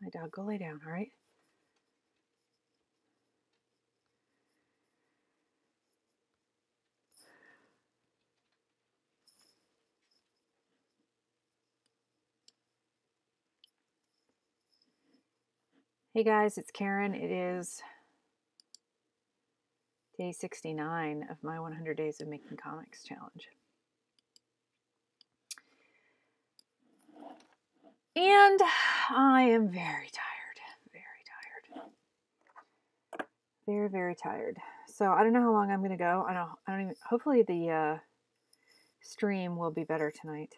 My dog, go lay down, all right? Hey guys, it's Karen. It is day 69 of my 100 Days of Making Comics challenge. And I am very tired. Very, very tired. So I don't know how long I'm going to go. I don't even, hopefully the stream will be better tonight.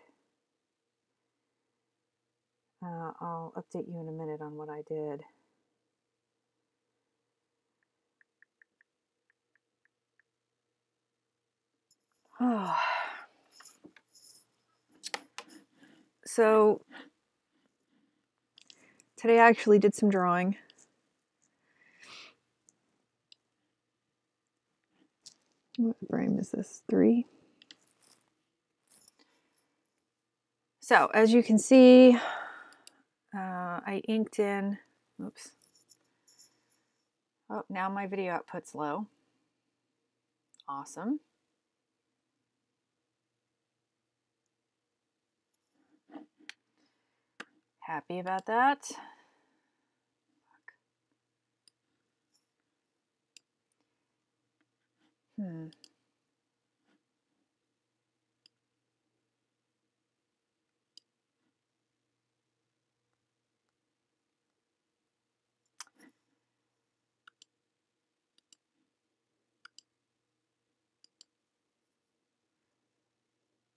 I'll update you in a minute on what I did. So today I actually did some drawing. What frame is this? 3? So as you can see, I inked in, oops. Oh, now my video output's low. Awesome. Happy about that.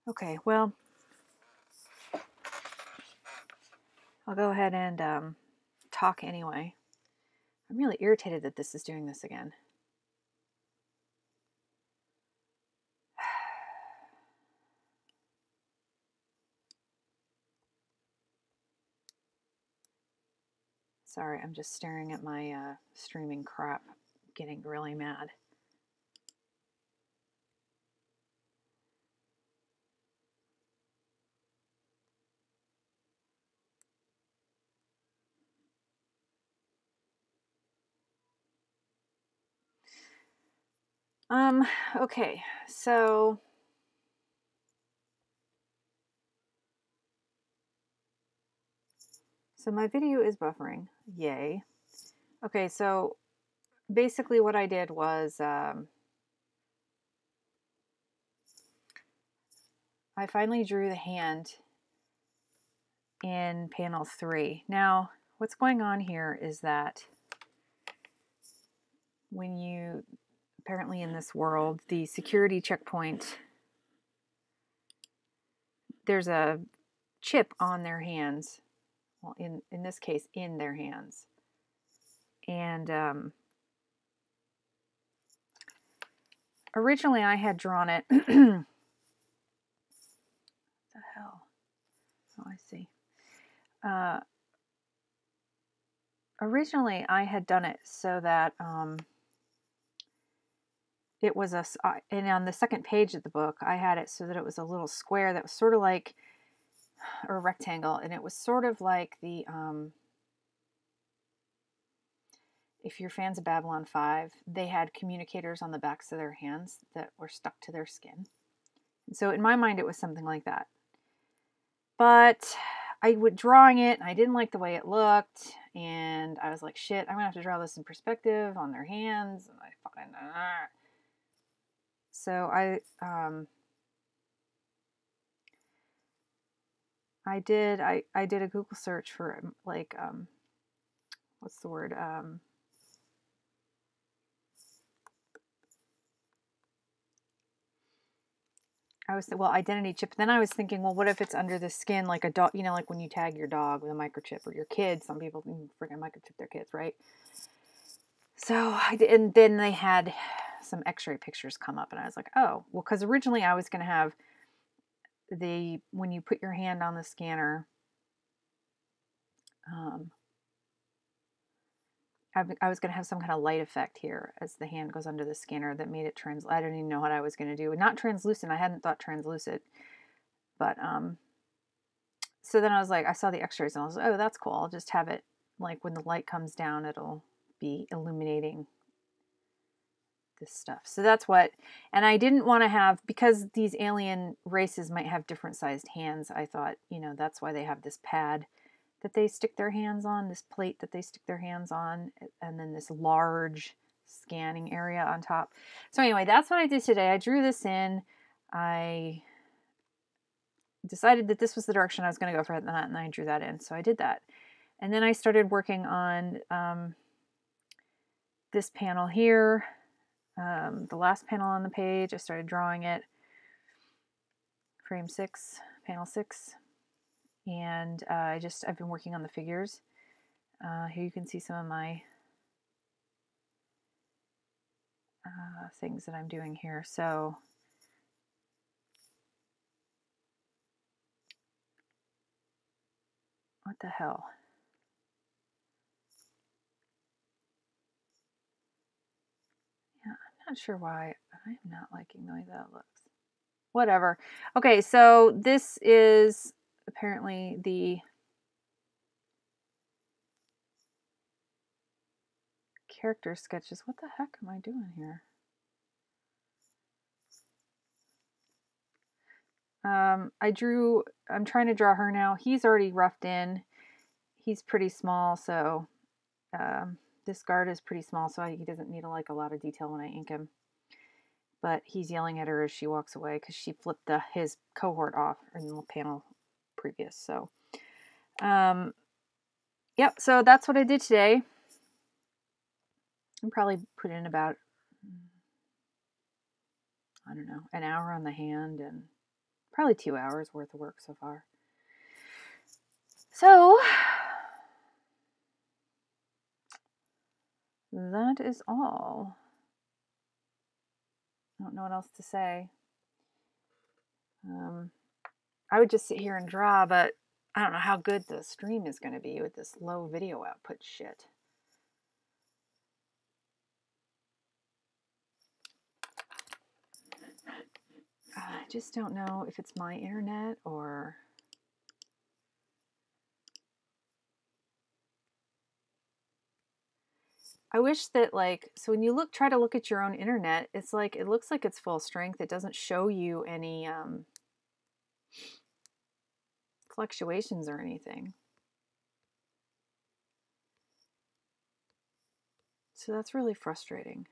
Okay, well, I'll go ahead and talk anyway. I'm really irritated that this is doing this again. Sorry, I'm just staring at my streaming crap, getting really mad. Okay, so my video is buffering, yay. Okay, so basically what I did was I finally drew the hand in panel 3. Now, what's going on here is that when you, apparently in this world, the security checkpoint, there's a chip on their hands. Well, in this case, in their hands. And originally I had drawn it. What the hell? Oh, I see. Originally I had done it so that it was and on the second page of the book, I had it so that it was a little square that was sort of like, or a rectangle, and it was sort of like the, if you're fans of Babylon 5, they had communicators on the backs of their hands that were stuck to their skin. And so in my mind, it was something like that. But I would drawing it, and I didn't like the way it looked, and I was like, shit, I'm gonna have to draw this in perspective on their hands, and I fucking, so I did a Google search for like, what's the word? Identity chip. Then I was thinking, well, what if it's under the skin, like a dog, you know, like when you tag your dog with a microchip, or your kids, some people freaking microchip their kids, right? So I did, and then they had some x-ray pictures come up, and I was like, oh, well, because originally I was going to have when you put your hand on the scanner, I was going to have some kind of light effect here as the hand goes under the scanner that made it I didn't even know what I was going to do. Not translucent. I hadn't thought translucent, but so then I was like, I saw the x-rays and I was like, oh, that's cool. I'll just have it like when the light comes down, it'll be illuminating this stuff. So that's what, and I didn't want to have, because these alien races might have different sized hands, I thought, you know, that's why they have this pad that they stick their hands on, this plate that they stick their hands on, and then this large scanning area on top. So anyway, that's what I did today. I drew this in. I decided that this was the direction I was going to go for that, and I drew that in. So I did that. And then I started working on this panel here. The last panel on the page, I started drawing it, frame 6, panel 6, and I've been working on the figures. Here you can see some of my things that I'm doing here. So what the hell? Yeah, I'm not sure why. I'm not liking the way that looks. Whatever. Okay, so this is apparently the character sketches. What the heck am I doing here? I'm trying to draw her now. He's already roughed in. He's pretty small, so this guard is pretty small, so he doesn't need like a lot of detail when I ink him. But he's yelling at her as she walks away because she flipped his cohort off in the panel previous. So, yep, so that's what I did today. I probably put in about, I don't know, an hour on the hand and probably 2 hours worth of work so far. So that is all. I don't know what else to say. I would just sit here and draw, but I don't know how good the stream is going to be with this low video output shit. I just don't know if it's my internet or... I wish that, like, so when you try to look at your own internet, it's like, it looks like it's full strength. It doesn't show you any fluctuations or anything. So that's really frustrating.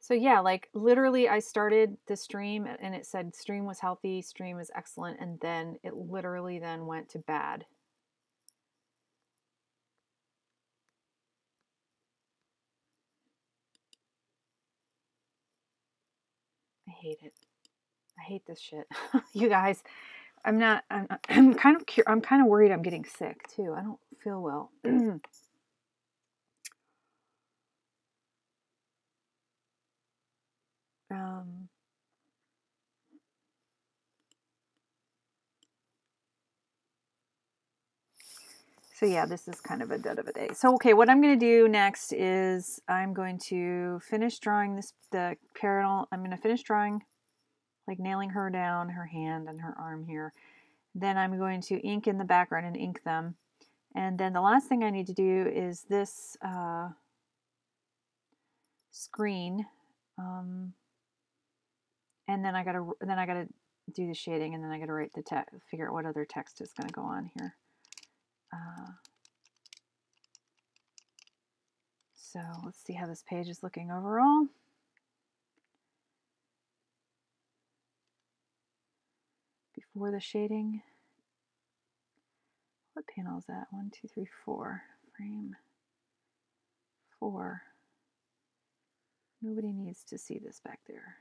So yeah, like literally I started the stream and it said stream was healthy, stream is excellent, and then it literally then went to bad. I hate it. I hate this shit. You guys, I'm kind of worried I'm getting sick too. I don't feel well. So yeah, this is kind of a dead of a day. So okay, what I'm going to do next is I'm going to finish drawing the panel. I'm going to finish drawing, like nailing her down, her hand and her arm here. Then I'm going to ink in the background and ink them. And then the last thing I need to do is this screen. And then I gotta do the shading, and then I gotta write the text, figure out what other text is going to go on here. So let's see how this page is looking overall. Before the shading. What panel is that? 1, 2, 3, 4. Frame 4. Nobody needs to see this back there.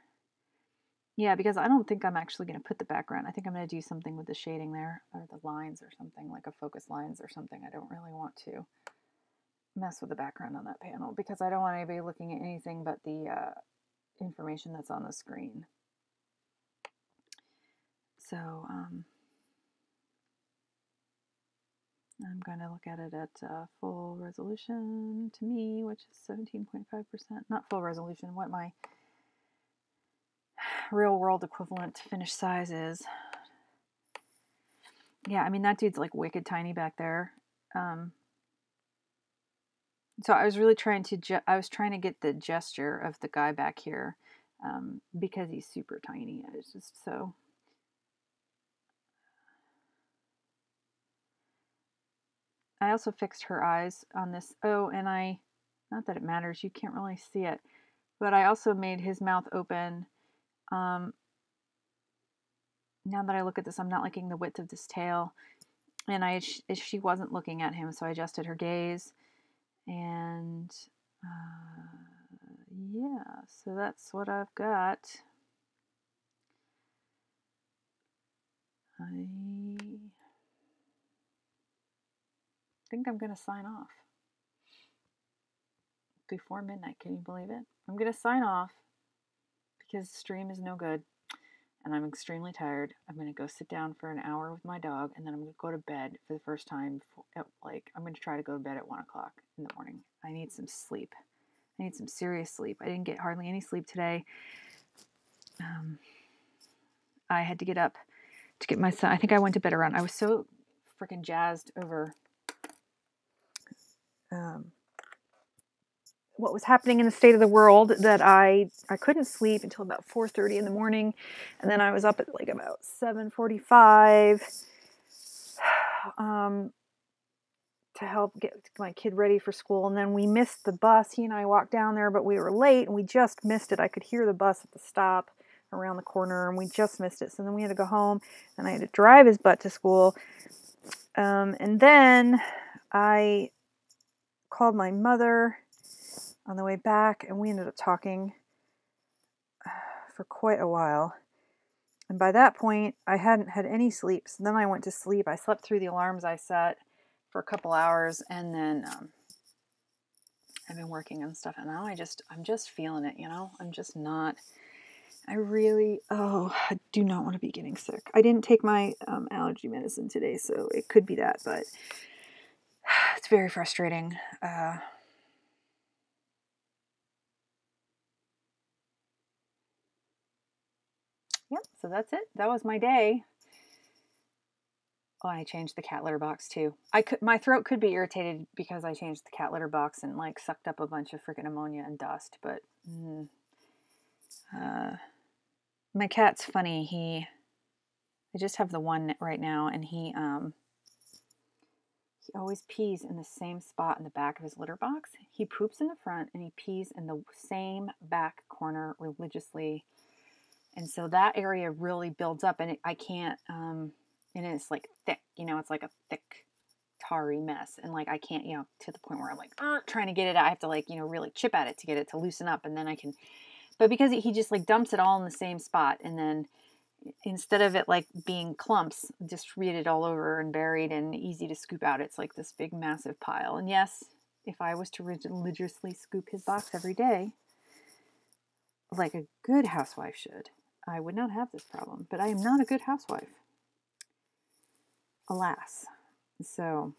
Yeah, because I don't think I'm actually going to put the background. I think I'm going to do something with the shading there, or the lines or something, like a focus lines or something. I don't really want to mess with the background on that panel because I don't want anybody looking at anything but the information that's on the screen. So I'm going to look at it at full resolution to me, which is 17.5%. Not full resolution, what my real world equivalent to finished size is. Yeah, I mean, that dude's like wicked tiny back there. So I was really trying to, I was trying to get the gesture of the guy back here because he's super tiny. It's just so. I also fixed her eyes on this. Oh, and not that it matters, you can't really see it, but I also made his mouth open. Now that I look at this, I'm not liking the width of this tail. And she wasn't looking at him, so I adjusted her gaze. And yeah, so that's what I've got. I think I'm going to sign off before midnight. Can you believe it? I'm going to sign off because the stream is no good and I'm extremely tired. I'm going to go sit down for an hour with my dog and then I'm going to go to bed for the first time. I'm going to try to go to bed at 1 o'clock in the morning. I need some sleep. I need some serious sleep. I didn't get hardly any sleep today. I had to get up to get my son. I think I went to bed around. I was so freaking jazzed over what was happening in the state of the world that I couldn't sleep until about 4:30 in the morning, and then I was up at like about 7:45 to help get my kid ready for school. And then we missed the bus. He and I walked down there, but we were late and we just missed it. I could hear the bus at the stop around the corner and we just missed it. So then we had to go home and I had to drive his butt to school. And then I called my mother on the way back and we ended up talking for quite a while. And by that point, I hadn't had any sleep. So then I went to sleep. I slept through the alarms I set for a couple hours, and then I've been working on stuff, and now I'm just feeling it, you know? I'm just not, I do not want to be getting sick. I didn't take my allergy medicine today, so it could be that, but it's very frustrating. Yep, so that's it. That was my day. Oh, I changed the cat litter box too. My throat could be irritated because I changed the cat litter box and like sucked up a bunch of freaking ammonia and dust. But my cat's funny. I just have the one right now, and he always pees in the same spot in the back of his litter box. He poops in the front and he pees in the same back corner religiously, and so that area really builds up, and I can't. And it's like thick, you know, it's like a thick, tarry mess. And like, I can't, you know, to the point where I'm like, trying to get it out. I have to like, you know, really chip at it to get it to loosen up. And then I can, but because he just like dumps it all in the same spot. And then instead of it like being clumps, distributed all over and buried and easy to scoop out, it's like this big, massive pile. And yes, if I was to religiously scoop his box every day, like a good housewife should, I would not have this problem. But I am not a good housewife. Alas. So